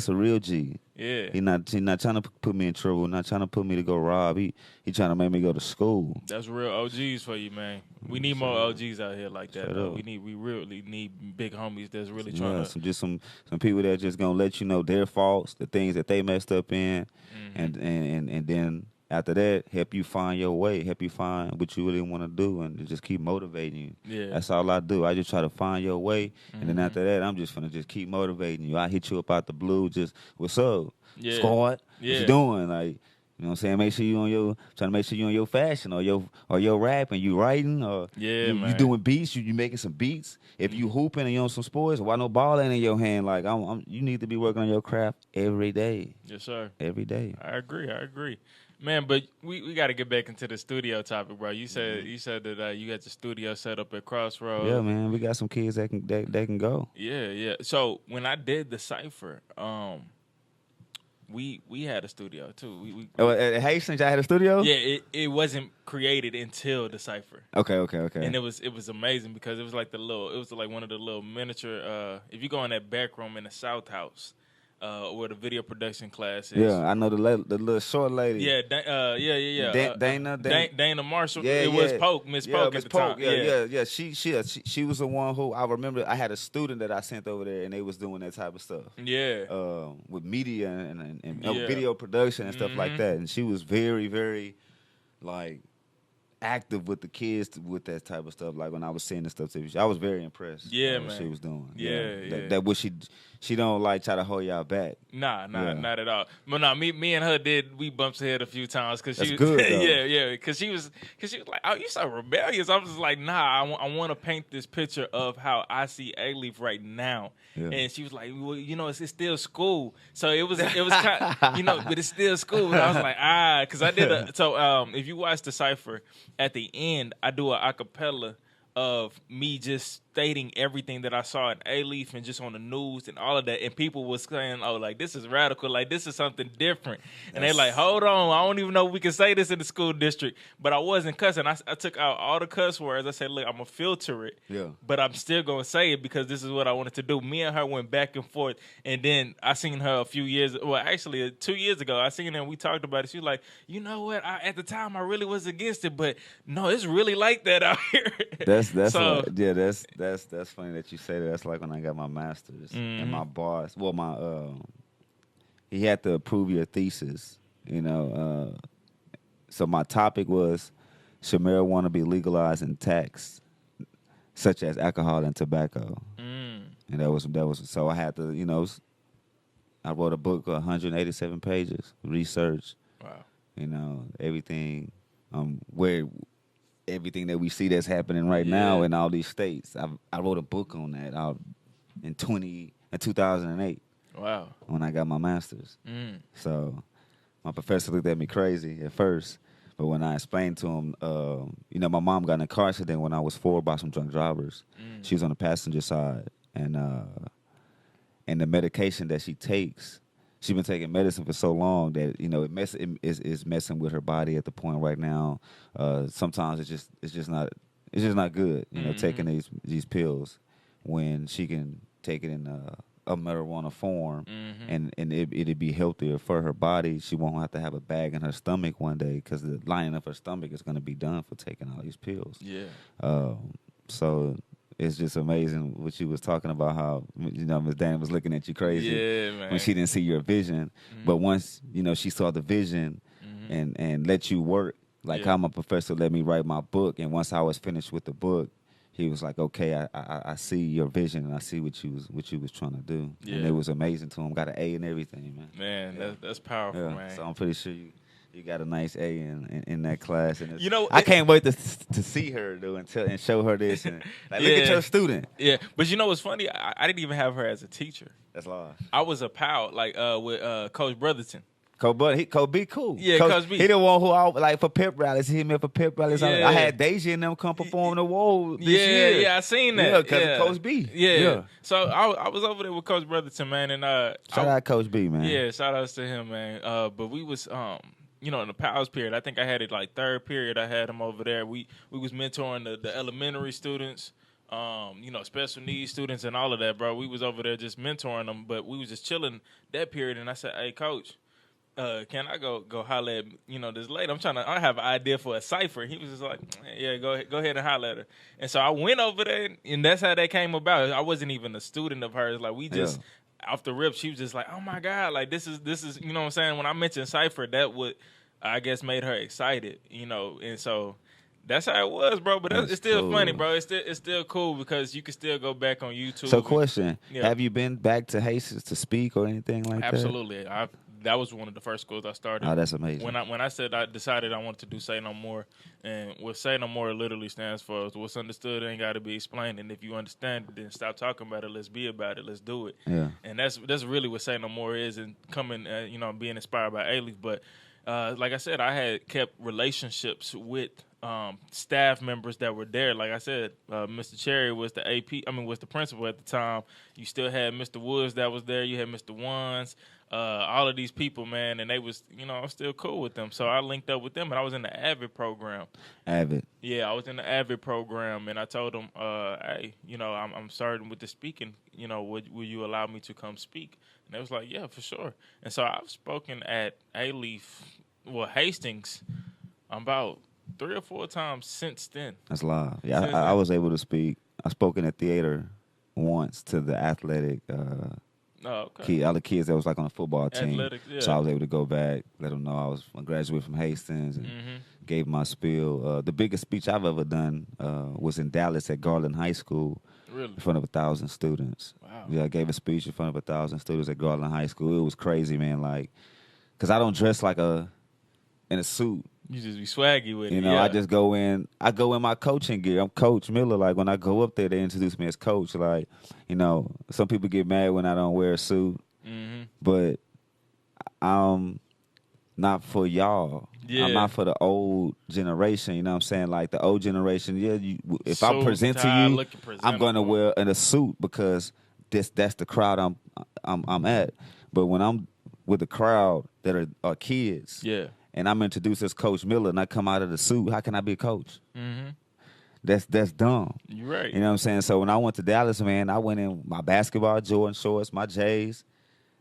a real G. Yeah. He not trying to put me in trouble. Not trying to put me to go rob. He trying to make me go to school. That's real OGs for you, man. We need more OGs out here like that. Though. We really need big homies that's really trying to. Some people that just gonna let you know their faults, the things that they messed up in, and then after that help you find your way, help you find what you really want to do, and just keep motivating you. Yeah. That's all I do. I just try to find your way, and then after that, I'm just gonna just keep motivating you. I hit you up out the blue, just what's up, squad? Yeah. What you doing? Like, you know what I'm saying? Make sure you trying to make sure you on your fashion or your rapping, you writing or you doing beats, you making some beats. If you hooping and you on some sports, why no ball ain't in your hand? Like you need to be working on your craft every day. Yes, sir. Every day. I agree. Man, but we got to get back into the studio topic, bro. You said that you got the studio set up at Crossroads. Yeah, man. We got some kids that can go. Yeah. So when I did the cipher, we had a studio too. At Hastings, I had a studio. Yeah, it wasn't created until the cipher. Okay. And it was amazing because it was like one of the little miniature. If you go in that back room in the South House. Where the video production class is. Yeah, I know the little short lady. Yeah, Dana Marshall. Yeah, was Polk, Miss Polk at the time. Yeah. She was the one who I remember. I had a student that I sent over there, and they was doing that type of stuff. Yeah, with media and video production and stuff like that. And she was very, very like active with the kids with that type of stuff. Like when I was seeing the stuff, I was very impressed. Yeah, what man. she was doing. Yeah. That what she don't like try to hold y'all back. Nah, not at all. But no, me and her we bumped head a few times because she was good, though. yeah, because she was like, oh, you so rebellious. I was just like, nah, I want to paint this picture of how I see Alief right now. Yeah. And she was like, well, it's still school, so it was kind of, but it's still school. And I was like, because I did if you watch the cipher at the end, I do an acapella of me just stating everything that I saw in Alief and just on the news and all of that, and people was saying, "Oh, like this is radical, like this is something different," and they're like, "Hold on, I don't even know if we can say this in the school district." But I wasn't cussing. I took out all the cuss words. I said, "Look, I'm gonna filter it, but I'm still gonna say it because this is what I wanted to do." Me and her went back and forth, and then I seen her a few years, well, actually 2 years ago. I seen her and we talked about it. She was like, "You know what? At the time, I really was against it, but no, it's really like that out here." That's funny that you say that. That's like when I got my master's and my boss. Well, he had to approve your thesis. So my topic was, should marijuana be legalized in tax, such as alcohol and tobacco? And that was so I had to I wrote a book, 187 pages, research. Wow. Everything where. Everything that we see that's happening right now in all these states. I wrote a book on that in 2008. Wow. When I got my master's. So my professor looked at me crazy at first, but when I explained to him, my mom got in a car accident when I was 4 by some drunk drivers. She was on the passenger side, and the medication that she takes. She's been taking medicine for so long that it's messing with her body at the point right now. Sometimes it's just not good. Taking these pills when she can take it in a marijuana form, and it'd be healthier for her body. She won't have to have a bag in her stomach one day because the lining of her stomach is going to be done for taking all these pills. Yeah. So. It's just amazing what you was talking about, how Ms. Dan was looking at you crazy when she didn't see your vision. But once she saw the vision and let you work, like how my professor let me write my book. And once I was finished with the book, he was like, "Okay, I see your vision and I see what you was trying to do." Yeah. And it was amazing to him. Got an A and everything, man. Man, that's powerful, man. So I'm pretty sure you got a nice A in that class, and I can't wait to see her and show her this. And look at your student. Yeah, but what's funny? I didn't even have her as a teacher. That's live. I was a pal, with Coach Brotherton. Coach B cool. Yeah, Coach B. He the one who like for pep rallies. He hit me for pep rallies. Yeah. I had Deja and them come perform the wall this year. Yeah, I seen that. Yeah, because of Coach B. Yeah. So I was over there with Coach Brotherton, man, and shout out Coach B, man. Yeah, shout outs to him, man. But we was in the pals period, I think I had it like third period. I had him over there. We was mentoring the elementary students, special needs students and all of that, bro. We was over there just mentoring them, but we was just chilling that period. And I said, "Hey, Coach, can I go holler at this lady? I have an idea for a cipher." He was just like, "Yeah, go ahead and holler at her." And so I went over there, and that's how that came about. I wasn't even a student of hers. Like we just. Yeah. Off the rip, she was just like, "Oh my God, like this is what I'm saying." When I mentioned cipher, that would I guess made her excited, and so that's how it was, bro. But it's still cool. Funny, bro. It's still cool because you can still go back on YouTube. So, question: have you been back to Hastings to speak or anything like that? Absolutely. That was one of the first schools I started. Oh, that's amazing. When I said I decided I wanted to do Say No More, and what Say No More literally stands for is what's understood ain't got to be explained, and if you understand it, then stop talking about it. Let's be about it. Let's do it. Yeah. And that's really what Say No More is, and coming, being inspired by Alief. But like I said, I had kept relationships with staff members that were there. Like I said, Mr. Cherry was the was the principal at the time. You still had Mr. Woods that was there. You had Mr. Wands. All of these people, man, and they was, I was still cool with them. So I linked up with them, and I was in the AVID program. AVID? Yeah, I was in the AVID program, and I told them, hey, I'm starting with the speaking. Will you allow me to come speak? And they was like, yeah, for sure. And so I've spoken at Hastings about 3 or 4 times since then. That's live. Yeah, I was able to speak. I spoke in a theater once to the athletic Oh, okay. All the kids that was like on the football team. Athletics, yeah. So I was able to go back, let them know I graduated from Hastings, and gave my spiel. The biggest speech I've ever done was in Dallas at Garland High School. Really? In front of 1,000 students. Wow. Yeah, I gave a speech in front of 1,000 students at Garland High School. It was crazy, man. Like, cause I don't dress like in a suit. You just be swaggy with it. You know, yeah. I just go in. I go in my coaching gear. I'm Coach Miller. Like when I go up there, they introduce me as Coach. Like, you know, some people get mad when I don't wear a suit, but I'm not for y'all. Yeah. I'm not for the old generation. You know what I'm saying? Like the old generation. Yeah, if I So present to tired, you, looking I'm gonna presentable. wear in a suit because that's the crowd I'm at. But when I'm with the crowd that are kids, Yeah. and I'm introduced as Coach Miller, and I come out of the suit, how can I be a coach? Mm-hmm. That's dumb. You're right. You know what I'm saying? So when I went to Dallas, man, I went in my basketball Jordan shorts, my J's,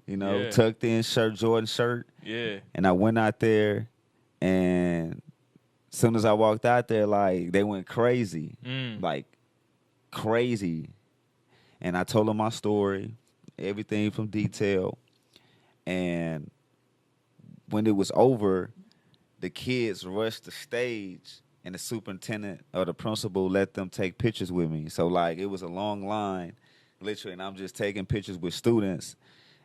you know, Yeah. tucked in shirt, Jordan shirt. Yeah. And I went out there, and as soon as I walked out there, like, they went crazy. Like, crazy. And I told them my story, everything from detail. And when it was over, the kids rushed the stage, and the superintendent or the principal let them take pictures with me. So, like, it was a long line, literally, and I'm just taking pictures with students.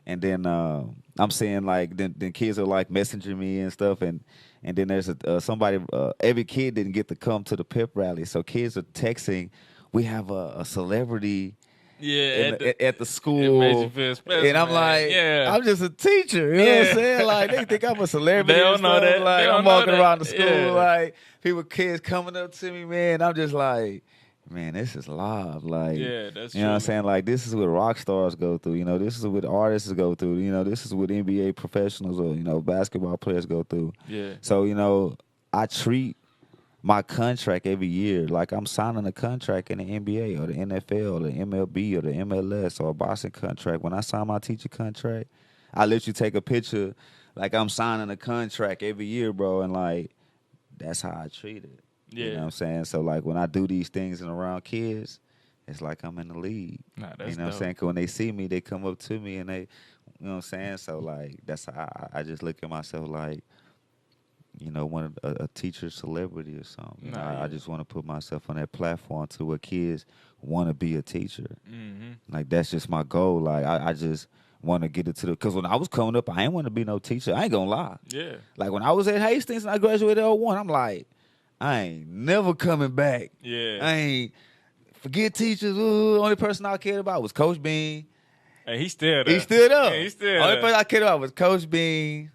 And then I'm seeing, like, then kids are, like, messaging me and stuff. And then there's somebody, every kid didn't get to come to the pep rally. So kids are texting, we have a celebrity Yeah. at the school. It made you feel special, and I'm man. like, Yeah. I'm just a teacher. You know what I'm saying? Like, they think I'm a celebrity. They don't and know stuff. that. Like, They don't I'm know walking that. around the school, Yeah. like, kids coming up to me, man. I'm just like, man, this is live. Like, Yeah, that's you know what I'm true. saying? Like, this is what rock stars go through. You know, this is what artists go through. You know, this is what NBA professionals or, you know, basketball players go through. Yeah. So, you know, I treat my contract every year like I'm signing a contract in the NBA or the NFL or the MLB or the MLS or a boxing contract. When I sign my teacher contract, I let you take a picture like I'm signing a contract every year, bro. And, like, that's how I treat it. Yeah. You know what I'm saying? So, like, when I do these things and around kids, it's like I'm in the league. Nah, that's you know what I'm dope. saying? 'Cause when they see me, they come up to me and they, you know what I'm saying? So, like, that's how I just look at myself like, you know, one of a teacher celebrity or something. You know, I just want to put myself on that platform to where kids want to be a teacher. Like, that's just my goal. Like, I just want to get it to because when I was coming up, I ain't want to be no teacher. I ain't gonna lie. Yeah. Like, when I was at Hastings and I graduated at 01, I'm like, I ain't never coming back. Yeah. I ain't forget teachers. Only person I cared about was Coach Bean. Hey, he still there. He stood up. Yeah, he still Only there. person I cared about was Coach Bean,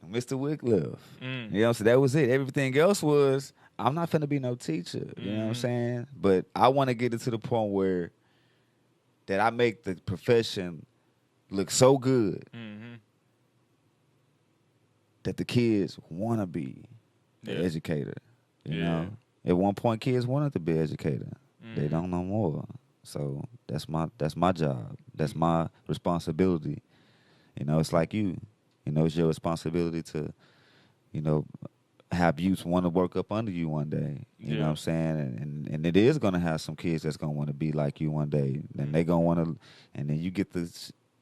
Mr. Wycliffe. You know what I'm saying? That was it. Everything else was, I'm not finna be no teacher. You know what I'm saying? But I want to get it to the point where that I make the profession look so good that the kids want to be an educator. You know? At one point, kids wanted to be an educator. They don't no more. So that's my job. That's my responsibility. You know, it's like you. You know, it's your responsibility to, you know, have youth want to work up under you one day. You know what I'm saying? And it is going to have some kids that's going to want to be like you one day. And they going to want to, and then you get to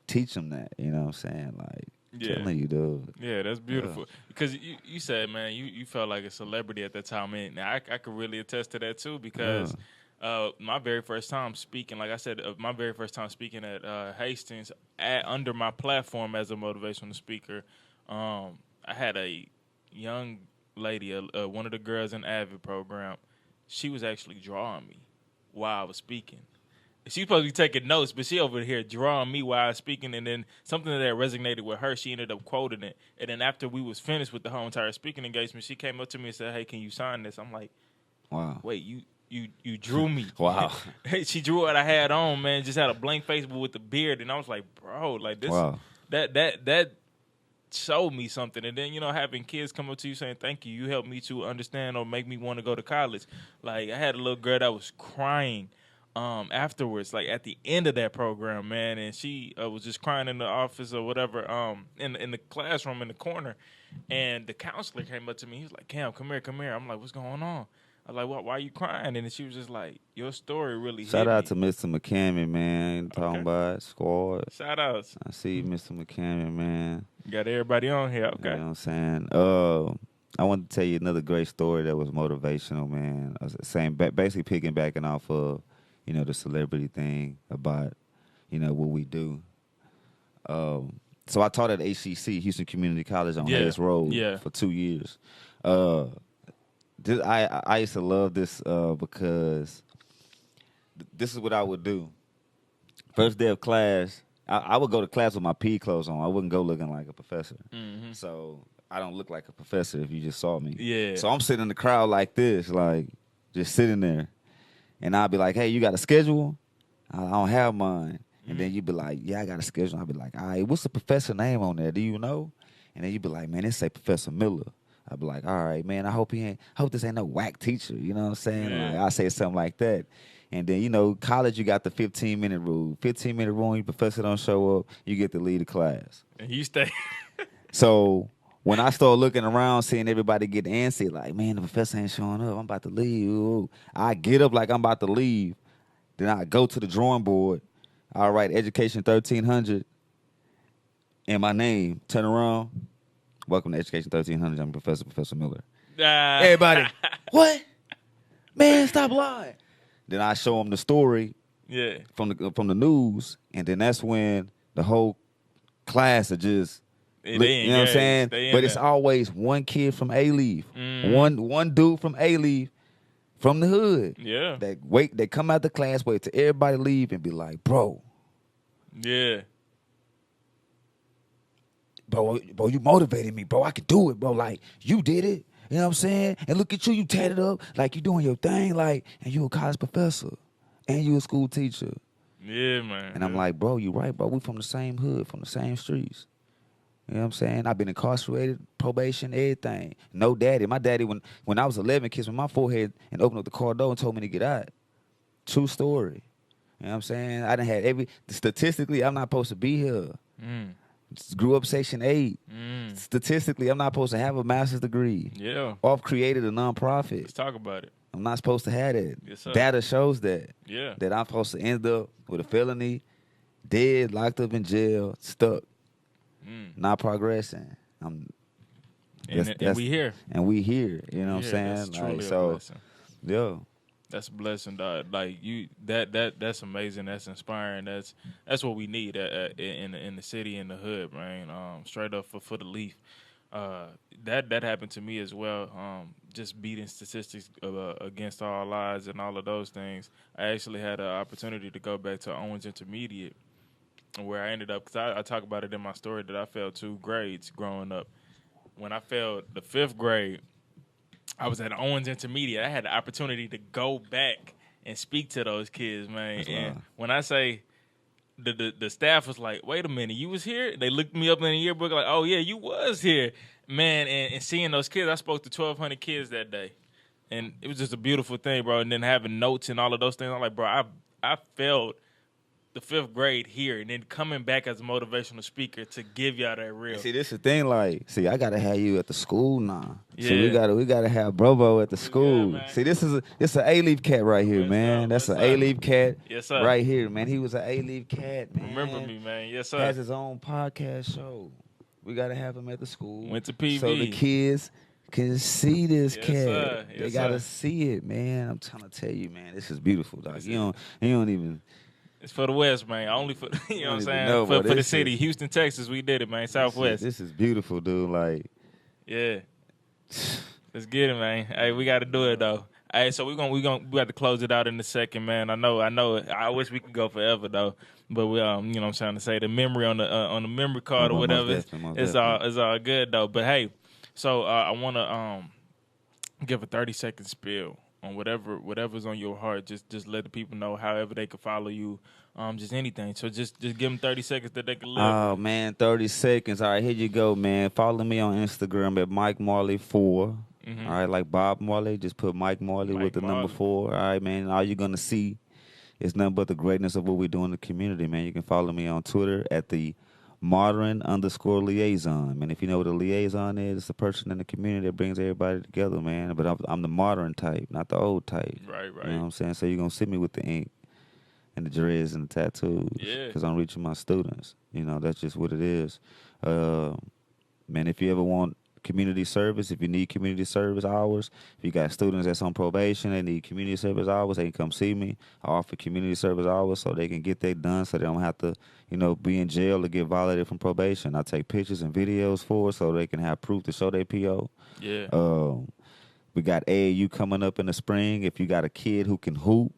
teach them that. You know what I'm saying? Like, telling you, dude. Yeah, that's beautiful. Because you said, man, you felt like a celebrity at that time. And I could really attest to that, too, because my very first time speaking, like I said, my very first time speaking at Hastings, under my platform as a motivational speaker, I had a young lady, one of the girls in the Avid program. She was actually drawing me while I was speaking. She supposed to be taking notes, but she over here drawing me while I was speaking, and then something that resonated with her, she ended up quoting it. And then after we was finished with the whole entire speaking engagement, she came up to me and said, "Hey, can you sign this?" I'm like, wow. Wait, you drew me. Wow. She drew what I had on, man. Just had a blank face, but with the beard, and I was like, bro, like this, that showed me something. And then, you know, having kids come up to you saying, "Thank you, you helped me to understand or make me want to go to college." Like, I had a little girl that was crying afterwards, like at the end of that program, man, and she was just crying in the office or whatever, in the classroom in the corner, and the counselor came up to me. He was like, "Cam, come here." I'm like, "What's going on?" I was like, why are you crying? And then she was just like, your story really Shout hit out me. to Mr. McCammon, man. Talking Okay. about squad. Shout outs. I see Mr. McCammon, man. Got everybody on here. You Okay. know what I'm saying? I want to tell you another great story that was motivational, man. I was saying, basically piggybacking off of, the celebrity thing about, what we do. So I taught at HCC, Houston Community College on Hayes Road for 2 years. I used to love this because this is what I would do. First day of class, I would go to class with my PE clothes on. I wouldn't go looking like a professor. Mm-hmm. So I don't look like a professor if you just saw me. Yeah. So I'm sitting in the crowd like this, like just sitting there. And I'll be like, hey, you got a schedule? I don't have mine. And then you'd be like, yeah, I got a schedule. I'll be like, all right, what's the professor name on there? Do you know? And then you'd be like, man, it say Professor Miller. I'd be like, all right, man, I hope this ain't no whack teacher. You know what I'm saying? Yeah. Like, I say something like that. And then, college, you got the 15-minute rule. 15-minute rule, your professor don't show up, you get to lead the class. And you stay. So when I start looking around, seeing everybody get antsy, like, man, the professor ain't showing up, I'm about to leave. Ooh. I get up like I'm about to leave. Then I go to the drawing board. I write Education 1300 and my name. Turn around. Welcome to Education 1300. I'm Professor Miller. Everybody, what? Man, stop lying. Then I show them the story from the news, and then that's when the whole class are just, you know what I'm saying? But it's always one kid from Alief, one dude from Alief from the hood. Yeah. They come out the class, wait till everybody leave, and be like, bro. Yeah. Bro, you motivated me, bro. I could do it, bro. Like, you did it. You know what I'm saying? And look at you tatted up, like you doing your thing, like, and you a college professor, and you a school teacher. Yeah, man. And I'm like, bro, you right, bro. We from the same hood, from the same streets. You know what I'm saying? I've been incarcerated, probation, everything. No daddy. My daddy, when I was 11, kissed me on my forehead and opened up the car door and told me to get out. True story. You know what I'm saying? I done had statistically, I'm not supposed to be here. Grew up Section 8. Statistically, I'm not supposed to have a master's degree. Yeah. Or I've created a nonprofit. Let's talk about it. I'm not supposed to have that. Yes, sir. Data shows that. Yeah. That I'm supposed to end up with a felony, dead, locked up in jail, stuck, not progressing. And we here. And we here. You know what I'm saying? That's truly a blessing. Yeah. That's a blessing, dog. Like that's amazing. That's inspiring. That's what we need in the city, in the hood, man. Straight up for the Leaf. That happened to me as well. Just beating statistics against all odds and all of those things. I actually had an opportunity to go back to Owens Intermediate, where I ended up, because I talk about it in my story that I failed 2 grades growing up. When I failed the 5th grade, I was at Owens Intermediate. I had the opportunity to go back and speak to those kids, man. That's and wild. when I say the staff was like, wait a minute, you was here? They looked me up in the yearbook like, oh, yeah, you was here. Man, and seeing those kids, I spoke to 1,200 kids that day. And it was just a beautiful thing, bro. And then having notes and all of those things, I'm like, bro, I failed the 5th grade here, and then coming back as a motivational speaker to give y'all that real. See, this is the thing, I gotta have you at the school now. Yeah. See, we gotta have Brobo at the school. man. See, this is an Alief cat right here, Yes, man. sir. That's Yes, an sir. Alief cat Yes, sir. right here, man. He was an Alief cat, man. Remember me, man. Yes, sir. Has his own podcast show. We gotta have him at the school. Went to PV. So the kids can see this Yes, cat. sir. They Yes, gotta sir. see it, man. I'm trying to tell you, man. This is beautiful, dog. You don't even. It's for the West, man. Only for, you know what I'm saying? know, For bro. the This city. is- Houston, Texas, we did it, man. Southwest. This is beautiful, dude. Like, Yeah. Let's get it, man. Hey, we got to do it, though. Hey, so we have to close it out in a second, man. I know. I wish we could go forever, though. But we, you know what I'm trying to say, the memory on the memory card or Most whatever, definitely. it's all good, though. But, hey, so I want to give a 30-second spiel on whatever's on your heart. Just let the people know however they can follow you. Just anything. So just give them 30 seconds that they can live. oh man, 30 seconds. All right, here you go, man. Follow me on Instagram at Mike Marley 4. Mhm. All right, like Bob Marley, just put Mike Marley Mike with the number Marley. 4. All right, man. All you're gonna see is nothing but the greatness of what we do in the community, man. You can follow me on Twitter at the modern_liaison. Man, if you know what a liaison is, it's the person in the community that brings everybody together, man. But I'm the modern type, not the old type. Right, You know what I'm saying? So you're going to see me with the ink and the dreads and the tattoos. Yeah. Because I'm reaching my students. You know, that's just what it is. Man, if you ever want community service, if you need community service hours, if you got students that's on probation, they need community service hours, they can come see me. I offer community service hours so they can get that done so they don't have to, be in jail or get violated from probation. I take pictures and videos for it so they can have proof to show their PO. Yeah. We got AAU coming up in the spring. If you got a kid who can hoop,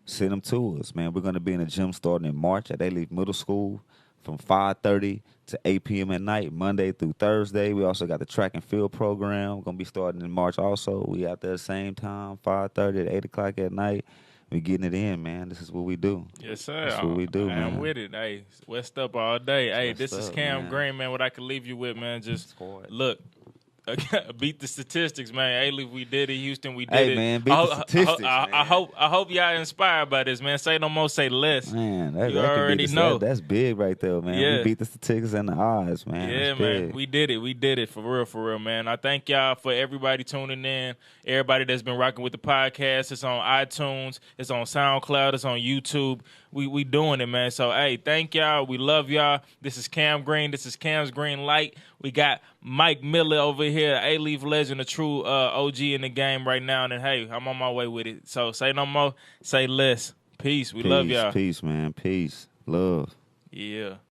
send them to us, man. We're going to be in a gym starting in March at Alief Middle School from 5:30 to 8 p.m. at night, Monday through Thursday. We also got the track and field program. We're going to be starting in March also. We out there the same time, 5:30 to 8 o'clock at night. We getting it in, man. This is what we do. Yes, sir. That's what we do, man. I'm with it. Hey, West up all day. Hey, West this is up, Cam man. Green, man. What I can leave you with, man, just Squad. look. Beat the statistics, man. Alief, we did it. Houston, we did Hey, it. man, beat the statistics, man. I hope y'all inspired by this, man. Say no more, say less. Man, that You could already be know. that's big right there, man. Yeah. We beat the statistics and the odds, man. Yeah, That's man. big. We did it. We did it for real, man. I thank y'all for everybody tuning in, everybody that's been rocking with the podcast. It's on iTunes, it's on SoundCloud, it's on YouTube. We doing it, man. So, hey, thank y'all. We love y'all. This is Cam Green. This is Cam's Green Light. We got Mike Miller over here, A-Leaf legend, a true OG in the game right now. And, hey, I'm on my way with it. So, say no more, say less. Peace. We love y'all. Peace, man. Peace. Love. Yeah.